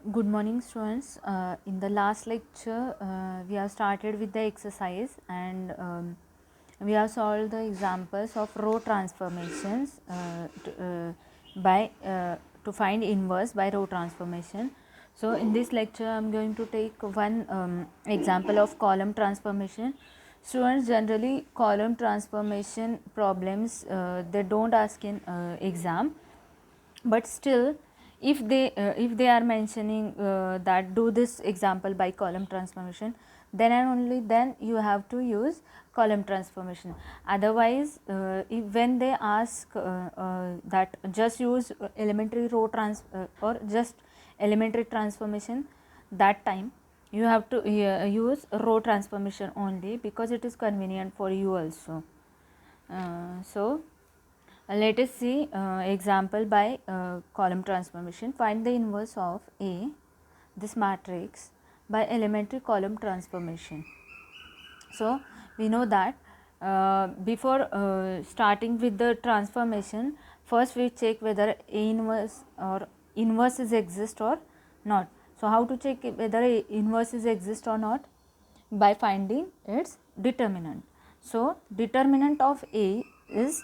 Good morning, students. In the last lecture, we have started with the exercise and we have solved the examples of row transformations to find inverse by row transformation. So, in this lecture, I am going to take one example of column transformation. Students, generally column transformation problems they don't ask in exam, but still if they are mentioning that do this example by column transformation, then and only then you have to use column transformation. Otherwise if when they ask that just use elementary row or just elementary transformation, that time you have to use row transformation only, because it is convenient for you also. So let us see example by column transformation. Find the inverse of A, this matrix, by elementary column transformation. So we know that before starting with the transformation, first we check whether A inverse or inverse is exist or not. So how to check whether A inverse is exist or not? By finding its determinant. So determinant of A is,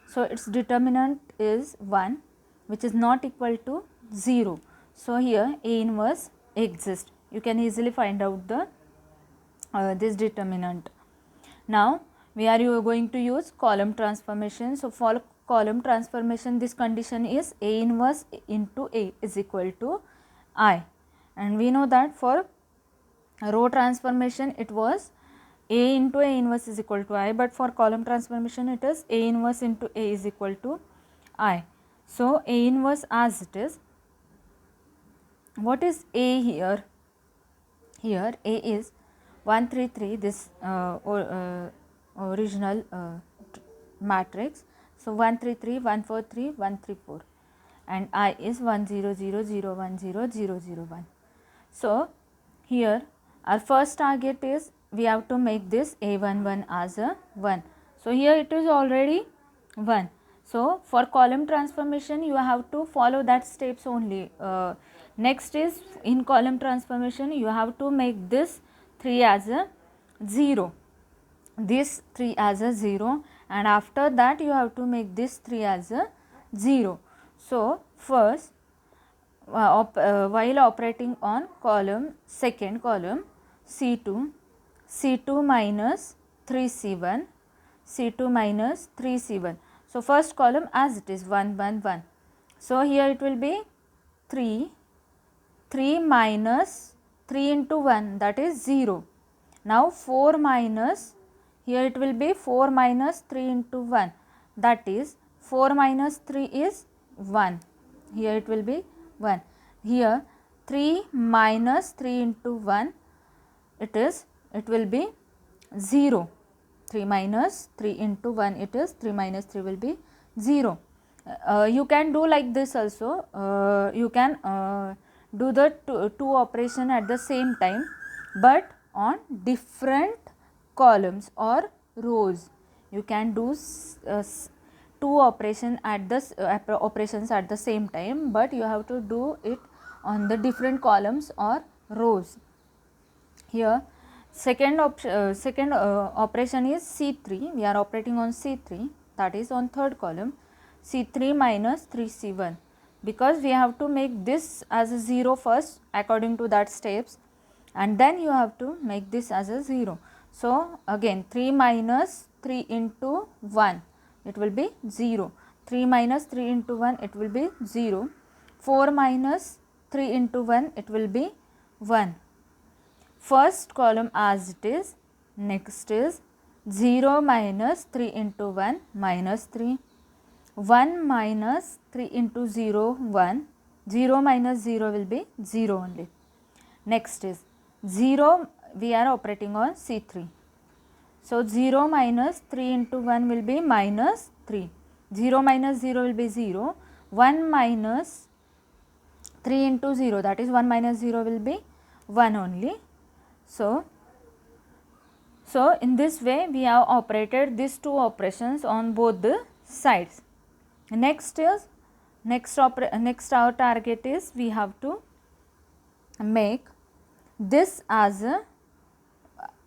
so its determinant is 1, which is not equal to 0. So here A inverse exists. You can easily find out the this determinant. Now we are going to use column transformation. So for column transformation, this condition is A inverse into A is equal to I, and we know that for row transformation it was A into A inverse is equal to I, but for column transformation it is A inverse into A is equal to I. So A inverse as it is, what is A here? Here A is 133, this original matrix. So 133, 143, 134, and I is 100010001. So here our first target is we have to make this A11 as a 1. So here it is already 1. So for column transformation you have to follow that steps only. Next is in column transformation you have to make this 3 as a 0, this 3 as a 0, and after that you have to make this 3 as a 0. So first while operating on column, second column C2, C2 minus 3C1, C2 minus 3C1. So first column as it is 1 1 1. So here it will be 3, 3 minus 3 into 1, that is 0. Now 4 minus, here it will be 4 minus 3 into 1, that is 4 minus 3 is 1. Here it will be 1. Here 3 minus 3 into 1, it will be 0. 3 minus 3 into 1, it is 3 minus 3 will be 0. You can do like this also. You can do the two operation at the same time, but on different columns or rows. You can do two operations at the same time, but you have to do it on the different columns or rows. Here second operation is C3. We are operating on C3, that is on third column, C3 minus 3C1, because we have to make this as a 0 first according to that steps, and then you have to make this as a 0. So again 3 minus 3 into 1, it will be 0. 3 minus 3 into 1, it will be 0. 4 minus 3 into 1, it will be 1. First column as it is. Next is 0 minus 3 into 1, minus 3. 1 minus 3 into 0, 1. 0 minus 0 will be 0 only. Next is 0, we are operating on C3. So 0 minus 3 into 1 will be minus 3. 0 minus 0 will be 0. 1 minus 3 into 0, that is 1 minus 0 will be 1 only. So in this way we have operated these two operations on both the sides. Next our target is we have to make this as a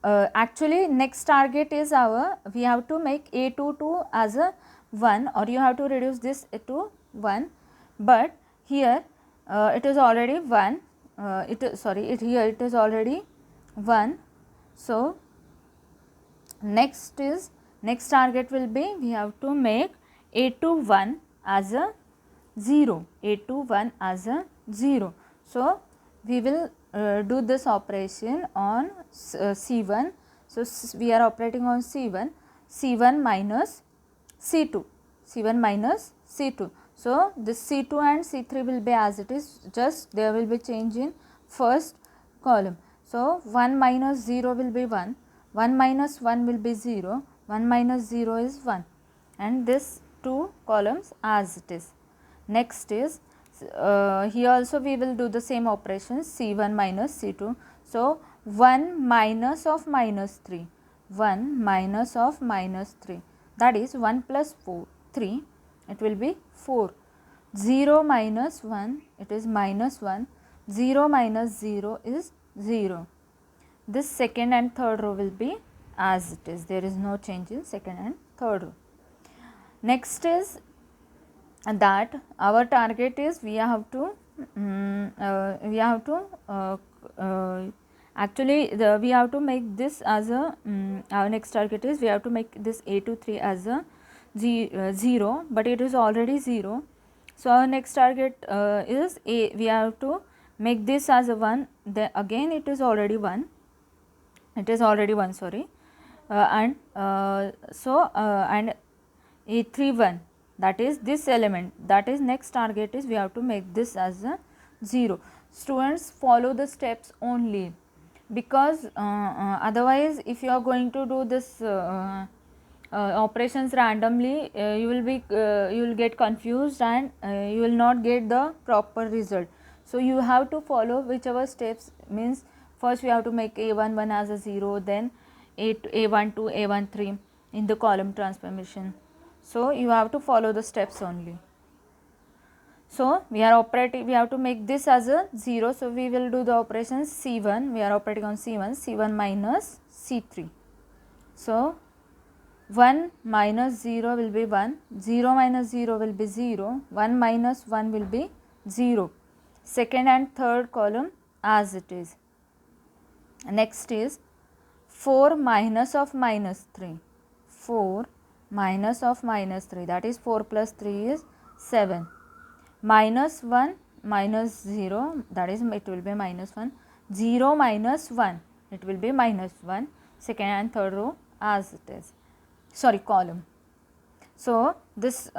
actually next target is our, we have to make A22 as a 1, or you have to reduce this to 1, but here it is already 1, here it is already 1. So next target will be, we have to make A21 as a 0, A21 as a 0. So we will do this operation on C1. So we are operating on C1, C1 minus C2, C1 minus C2. So this C2 and C3 will be as it is, just there will be change in first column. So 1 minus 0 will be 1, 1 minus 1 will be 0, 1 minus 0 is 1, and this two columns as it is. Next is here also we will do the same operations, C1 minus C2. So 1 minus of minus 3, 1 minus of minus 3, that is 1 plus 4, 3, it will be 4. 0 minus 1, it is minus 1, 0 minus 0 is 0. This second and third row will be as it is, there is no change in second and third row. Next is that our target is, we have to actually we have to make this as a our next target is, we have to make this A23 as a 0, but it is already 0. So our next target is we have to make this as a 1, then again it is already 1, it is already 1, sorry, and A31, that is this element, that is next target is, we have to make this as a 0. Students, follow the steps only, because otherwise if you are going to do this operations randomly, you will get confused and you will not get the proper result. So you have to follow whichever steps, means first we have to make A11 as a 0, then A12, A13 in the column transformation. So you have to follow the steps only. So we are operating, we have to make this as a 0. So we will do the operations C1, we are operating on C1, C1 minus C3. So 1 minus 0 will be 1, 0 minus 0 will be 0, 1 minus 1 will be 0. Second and third column as it is. Next is 4 minus of minus 3, 4 minus of minus 3, that is 4 plus 3 is 7, minus 1 minus 0, that is it will be minus 1, 0 minus 1, it will be minus 1, second and third row as it is, sorry, column. So this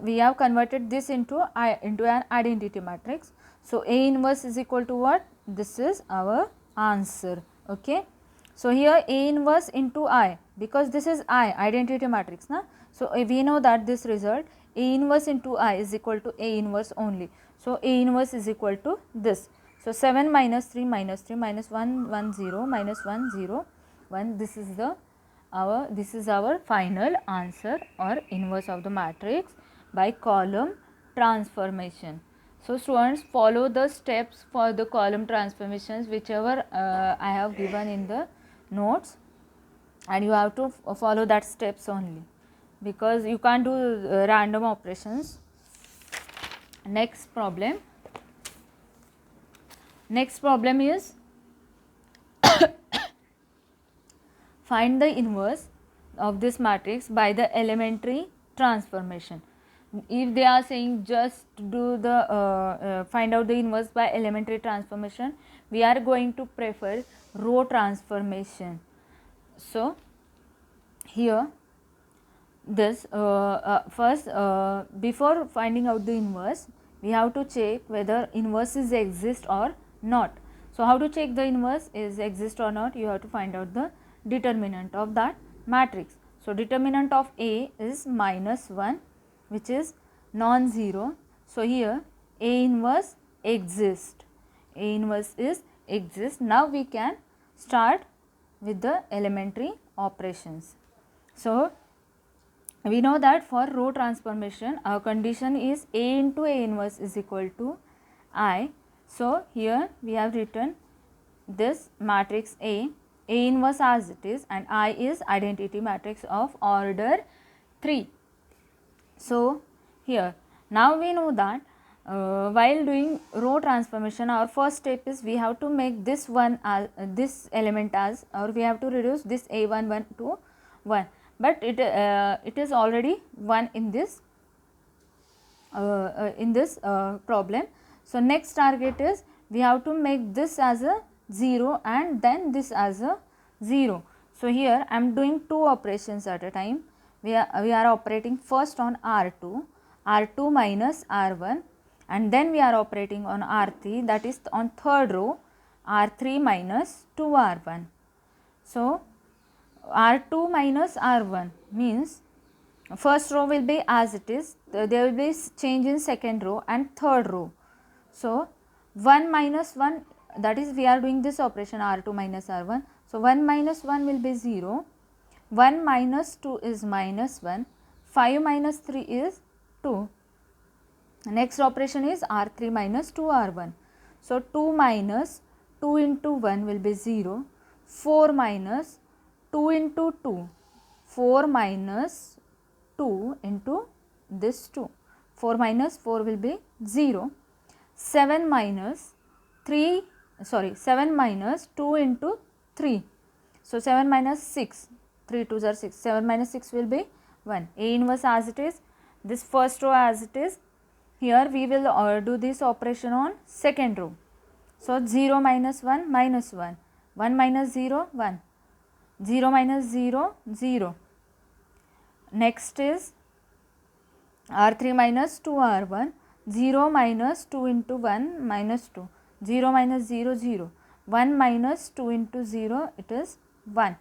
we have converted this into an identity matrix. So A inverse is equal to what? This is our answer. Okay. So here A inverse into I, because this is I, identity matrix, na? So we know that this result A inverse into I is equal to A inverse only. So A inverse is equal to this. So 7 minus 3 minus 3 minus 1 1 0 minus 1 0 1, this is our final answer or inverse of the matrix by column transformation. So students, follow the steps for the column transformations whichever I have given in the notes, and you have to follow that steps only, because you can't do random operations. Next problem is find the inverse of this matrix by the elementary transformation. If they are saying just do the find out the inverse by elementary transformation, we are going to prefer row transformation. So here this first before finding out the inverse, we have to check whether inverses exist or not. So how to check the inverse is exist or not? You have to find out the determinant of that matrix. So determinant of A is minus 1, which is non-zero. So here A inverse exists. A inverse is exists. Now we can start with the elementary operations. So we know that for row transformation our condition is A into A inverse is equal to I, So here we have written this matrix A inverse as it is, and I is identity matrix of order 3. So here now we know that while doing row transformation, our first step is we have to make this one as this element as, or we have to reduce this A11 to 1, but it is already 1 in this problem. So next target is we have to make this as a 0 and then this as a 0. So here I am doing two operations at a time. We are operating first on R2 minus R1, and then we are operating on R3, that is on third row, R3 minus 2R1. So R2 minus R1 means first row will be as it is, there will be change in second row and third row. So 1 minus 1, that is we are doing this operation R2 minus R1. So 1 minus 1 will be 0, 1 minus 2 is minus 1, 5 minus 3 is 2. Next operation is R3 minus 2R1. So 2 minus 2 into 1 will be 0, 4 minus 2 into 2, 4 minus 2 into this 2, 4 minus 4 will be 0, 7 minus 2 into 3, so 7 minus 6, 3 2s are 6, 7 minus 6 will be 1. A inverse as it is, this first row as it is. Here we will do this operation on second row. So 0 minus 1 minus 1, 1 minus 0 1, 0 minus 0 0. Next is R3 minus 2R1, 0 minus 2 into 1 minus 2, 0 minus 0 0, 1 minus 2 into 0, it is 1.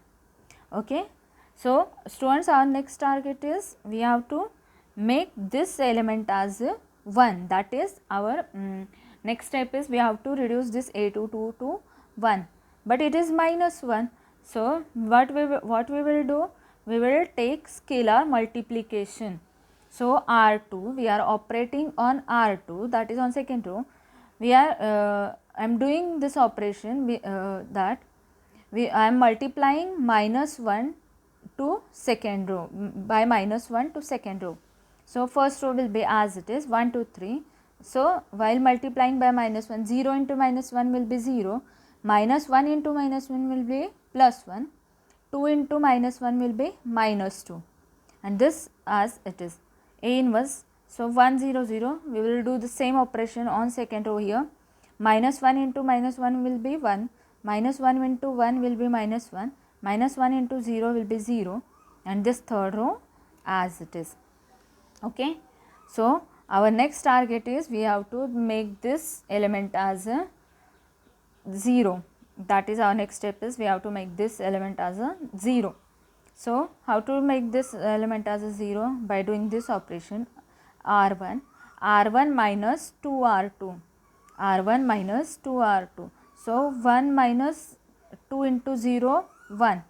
Okay. So students, our next target is we have to make this element as 1, that is our next step is we have to reduce this A22 to 1, but it is minus 1. So what we will do, we will take scalar multiplication. So R2, we are operating on R2, that is on second row. We are I am doing this operation I am multiplying minus 1 to second row by minus 1 to second row. So first row will be as it is 1 2 3. So while multiplying by minus 1, 0 into minus 1 will be 0, minus 1 into minus 1 will be plus 1, 2 into minus 1 will be minus 2, and this as it is A inverse. So 1 0 0, we will do the same operation on second row here. Minus 1 into minus 1 will be 1, minus 1 into 1 will be minus 1, minus 1 into 0 will be 0, and this third row as it is. Okay. So our next target is we have to make this element as a 0, that is our next step is we have to make this element as a 0. So how to make this element as a 0? By doing this operation R1 minus 2R2, R1 minus 2R2. So 1 minus 2 into 0 1,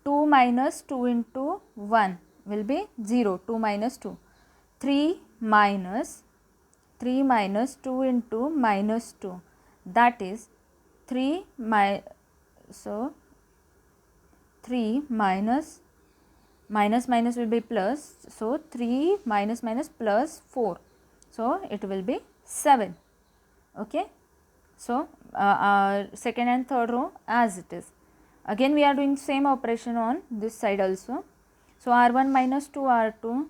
2 minus 2 into 1 will be 0, 2 minus 2, 3 minus 2 into minus 2, that is 3 minus minus will be plus, so 3 minus plus 4, so it will be 7. Okay. So second and third row as it is. Again we are doing same operation on this side also. So R1 minus 2R2,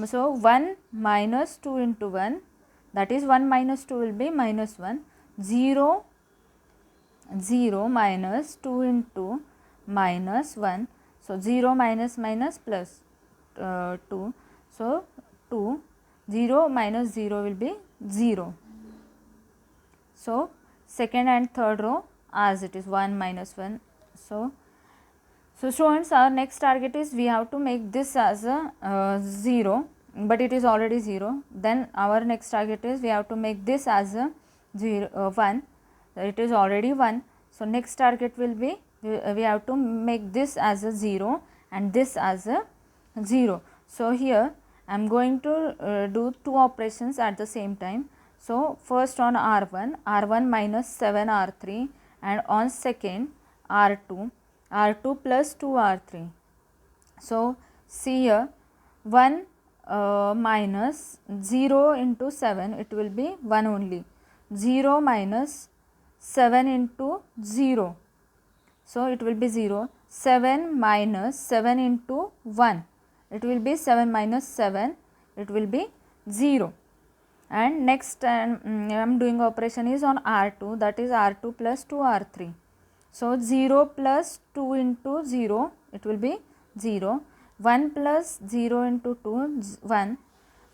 so 1 minus 2 into 1, that is 1 minus 2 will be minus 1, 0 minus 2 into minus 1, so 0 minus plus 2, so 2, 0 minus 0 will be 0. So second and third row as it is 1 minus 1. So students, our next target is we have to make this as a 0, but it is already 0. Then our next target is we have to make this as a 1, it is already 1. So next target will be we have to make this as a 0 and this as a 0. So here I am going to do two operations at the same time. So first on R1 minus 7 R3, and on second R2 plus 2 R3. So see here, 1 minus 0 into 7, it will be 1 only. 0 minus 7 into 0, so it will be 0. 7 minus 7 into 1, it will be 7 minus 7, it will be 0. And next I am doing operation is on R2, that is R2 plus 2 R3. So 0 plus 2 into 0, it will be 0. 1 plus 0 into 2, 1.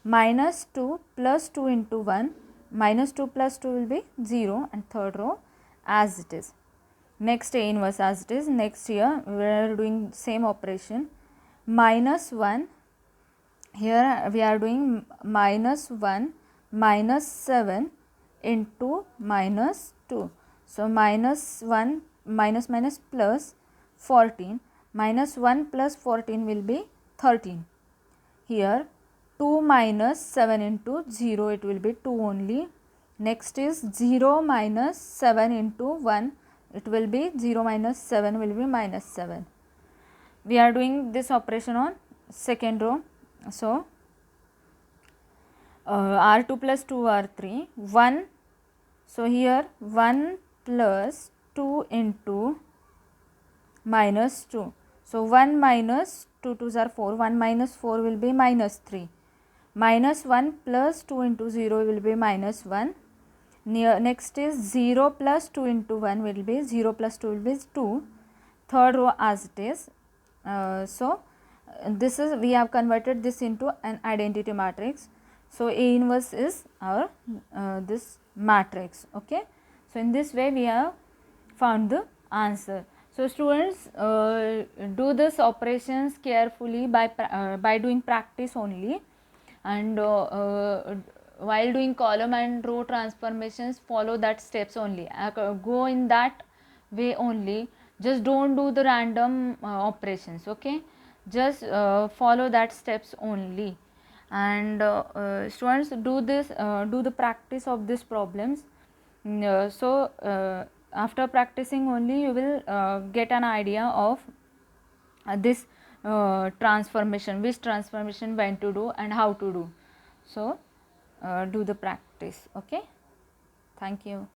Minus 2 plus 2 into 1, minus 2 plus 2 will be 0, and third row as it is. Next A inverse as it is. Next here we are doing same operation. Minus 1, here we are doing minus 1 minus 7 into minus 2. So minus 1 minus minus plus 14, minus 1 plus 14 will be 13. Here 2 minus 7 into 0, it will be 2 only. Next is 0 minus 7 into 1, it will be 0 minus 7 will be minus 7. We are doing this operation on second row. So R2 plus 2 R3, 1. So here 1 plus 2 into minus 2. So 1 minus 2 2s are 4, 1 minus 4 will be minus 3. Minus 1 plus 2 into 0 will be minus 1. Next is 0 plus 2 into 1 will be 0 plus 2 will be 2. Third row as it is. This is, we have converted this into an identity matrix. So A inverse is our this matrix. Okay. So in this way we have found the answer. So students, do this operations carefully by doing practice only, and while doing column and row transformations, follow that steps only. Go in that way only. Just don't do the random operations. Okay, just follow that steps only. And students, do this, do the practice of these problems. After practicing only you will get an idea of this transformation, which transformation when to do and how to do. So do the practice. Okay, thank you.